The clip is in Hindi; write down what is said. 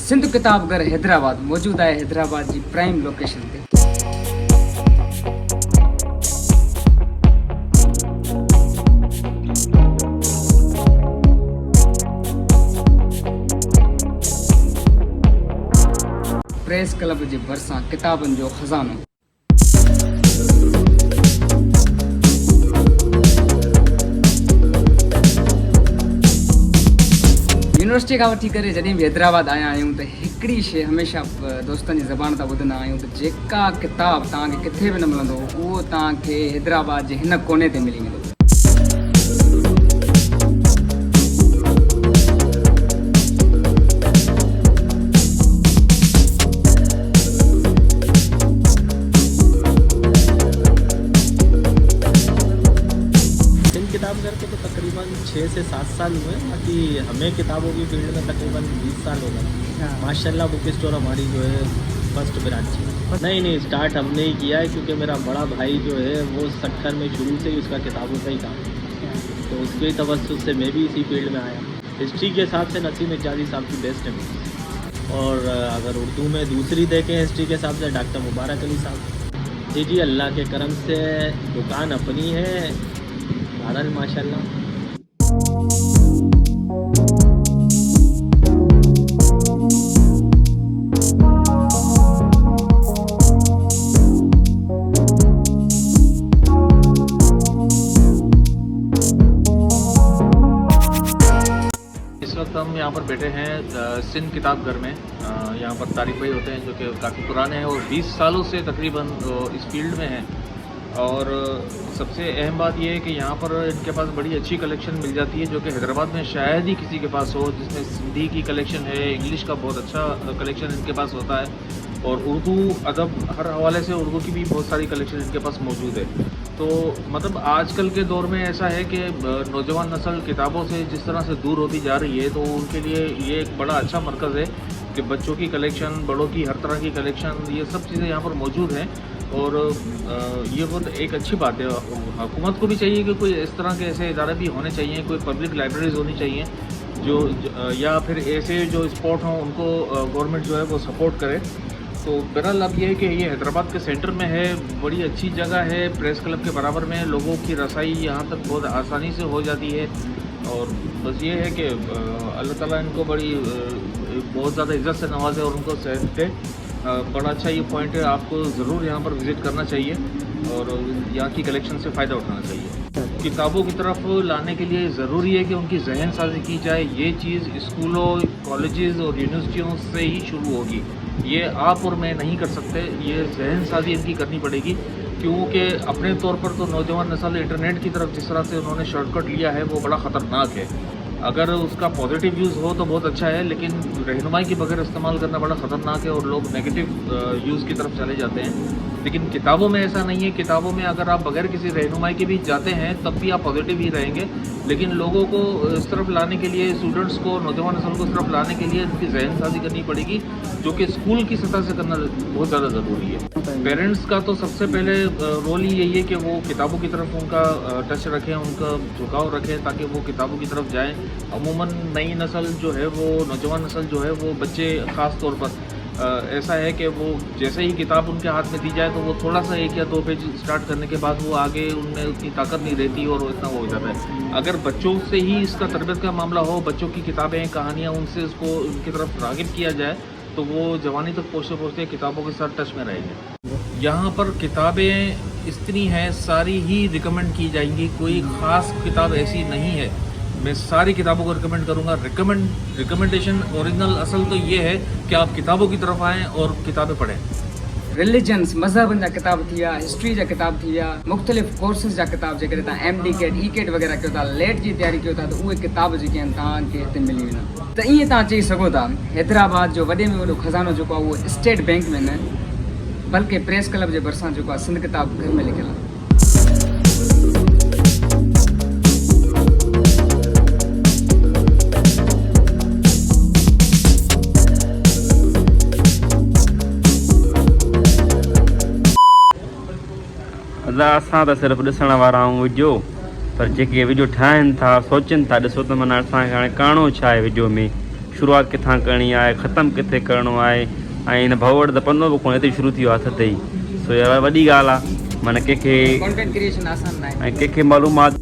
सिंध किताब घर हैदराबाद मौजूद है। हैदराबाद की प्राइम लोकेशन पे। प्रेस क्लब के भरसा किताबन जो खजानो। यूनिवर्सिटी का वठी करे जॾहिं बि हैदराबाद आया आहियूं त हिकिड़ी शइ हमेशह दोस्तनि जी ज़बान तां ॿुधंदा आहियूं त जेका किताब तव्हांखे किथे बि न मिलंदो उहो तव्हांखे हैदराबाद जे हिन कोने ते मिली वेंदो। किताब घर के तो तकरीबन 6 से 7 साल हुए, बाकी हमें किताबों की फील्ड में तकरीबन 20 साल हो गए। माशाल्लाह बुक स्टोर हमारी जो है फर्स्ट ब्रांच है। नहीं स्टार्ट हमने ही किया है, क्योंकि मेरा बड़ा भाई जो है वो सक्खर में शुरू से ही उसका किताबों का ही काम है, तो उसके तवज्जुह से मैं भी इसी फील्ड में आया। हिस्ट्री के हिसाब से नसीम इजाज़ी साहब की बेस्ट है, और अगर उर्दू में दूसरी देखें हिस्ट्री के हिसाब से डॉक्टर मुबारक अली साहब। जी अल्लाह के करम से दुकान अपनी है, माशाल्लाह। इस वक्त हम यहाँ पर बैठे हैं सिंध किताब घर में। यहाँ पर तारिक भाई होते हैं जो कि काफ़ी पुराने हैं और 20 सालों से तकरीबन इस फील्ड में हैं। और सबसे अहम बात यह है कि यहाँ पर इनके पास बड़ी अच्छी कलेक्शन मिल जाती है, जो कि हैदराबाद में शायद ही किसी के पास हो, जिसमें सिंधी की कलेक्शन है, इंग्लिश का बहुत अच्छा कलेक्शन इनके पास होता है, और उर्दू अदब हर हवाले से उर्दू की भी बहुत सारी कलेक्शन इनके पास मौजूद है। तो मतलब आजकल के दौर में ऐसा है कि नौजवान नस्ल किताबों से जिस तरह से दूर होती जा रही है, तो उनके लिए ये एक बड़ा अच्छा मरकज़ है कि बच्चों की कलेक्शन, बड़ों की हर तरह की कलेक्शन, ये सब चीज़ें यहाँ पर मौजूद हैं। और ये बहुत एक अच्छी बात है। हुकूमत को भी चाहिए कि कोई इस तरह के ऐसे इदारे भी होने चाहिए, कोई पब्लिक लाइब्रेरीज होनी चाहिए जो या फिर ऐसे जो स्पॉट हों उनको गवर्नमेंट जो है वो सपोर्ट करे। तो बहरहाल अब ये है कि ये हैदराबाद के सेंटर में है, बड़ी अच्छी जगह है, प्रेस क्लब के बराबर में, लोगों की रसाई यहाँ तक बहुत आसानी से हो जाती है। और बस ये है कि अल्लाह ताला इनको बड़ी बहुत ज़्यादा इज़्ज़त से नवाजे और उनको सेहत दे। बड़ा अच्छा ये पॉइंट है, आपको ज़रूर यहाँ पर विज़िट करना चाहिए और यहाँ की कलेक्शन से फ़ायदा उठाना चाहिए। किताबों की तरफ लाने के लिए ज़रूरी है कि उनकी जहन साजी की जाए। ये चीज़ स्कूलों, कॉलेजेस और यूनिवर्सिटियों से ही शुरू होगी, ये आप और मैं नहीं कर सकते। ये जहन साजी इनकी करनी पड़ेगी, क्योंकि अपने तौर पर तो नौजवान नस्ल इंटरनेट की तरफ जिस तरह से उन्होंने शॉर्टकट लिया है वो बड़ा ख़तरनाक है। अगर उसका पॉजिटिव यूज़ हो तो बहुत अच्छा है, लेकिन रहनुमाई के बगैर इस्तेमाल करना बड़ा ख़तरनाक है और लोग नेगेटिव यूज़ की तरफ चले जाते हैं। लेकिन किताबों में ऐसा नहीं है। किताबों में अगर आप बगैर किसी रहनुमाई के भी जाते हैं तब भी आप पॉजिटिव ही रहेंगे, लेकिन लोगों को इस तरफ लाने के लिए, स्टूडेंट्स को, नौजवान नस्ल को इस तरफ लाने के लिए इनकी जहन साजी करनी पड़ेगी, जो कि स्कूल की सतह से करना बहुत ज़्यादा ज़रूरी है। पेरेंट्स का तो सबसे पहले रोल ही यही है कि वो किताबों की तरफ उनका टच रखें, उनका झुकाव रखें, ताकि वो किताबों की तरफ जाएँ। अमूमन नई नस्ल जो है वो, नौजवान नस्ल जो है वो, बच्चे ख़ास तौर पर ऐसा है कि वो जैसे ही किताब उनके हाथ में दी जाए तो वो थोड़ा सा 1 या 2 पेज स्टार्ट करने के बाद वो आगे उनमें उतनी ताकत नहीं रहती और वो इतना वो हो जाता है। अगर बच्चों से ही इसका तरबियत का मामला हो, बच्चों की किताबें, कहानियाँ, उनसे उसको उनकी तरफ राग़िब किया जाए, तो वो जवानी तक पहुँचते पहुँचते किताबों के साथ टच में रहेंगे। यहाँ पर किताबें इतनी हैं, सारी ही रिकमेंड की जाएंगी, कोई ख़ास किताब ऐसी नहीं है। मैं सारी किताबों को रिकमेंड करूँगा। रिकमेंडेशन ओरिजिनल असल तो ये है कि आप किताबों की तरफ आएँ और किताबें पढ़ें। रिलीजन्स, मज़हबन जा किताब थी विया, हिस्ट्री जा किताब थी विया, मुख़्तलिफ़ कोर्सिस जा किताब जेकॾहिं तव्हां MD कैट, E कैट वग़ैरह कयो था, लेट जी तयारी कयो था, त उहे किताब जेके आहिनि तव्हांखे हिते मिली वेंदा। त ईअं तव्हां चई सघो था हैदराबाद जो वॾे में वॾो खज़ानो जेको आहे उहो स्टेट बैंक में न, बल्कि प्रेस क्लब जे भरिसां जेको आहे सिंध किताब घर में लिखियलु आहे। असां त सिर्फ़ु ॾिसण वारा आहियूं वीडियो, पर जेके वीडियो ठाहिनि था, सोचनि था, ॾिसो त माना असांखे हाणे करिणो छा आहे वीडियो में, शुरूआत किथां करणी आहे, ख़तमु किथे करिणो आहे। ऐं हिन भव वटि त पनो बि कोन्हे, हिते शुरू थी वियो आहे हथ ते ई। सो यार वॾी ॻाल्हि आहे, माना कंहिंखे कंटेंट क्रिएशन आसान न आहे। ऐं कंहिंखे मालूमात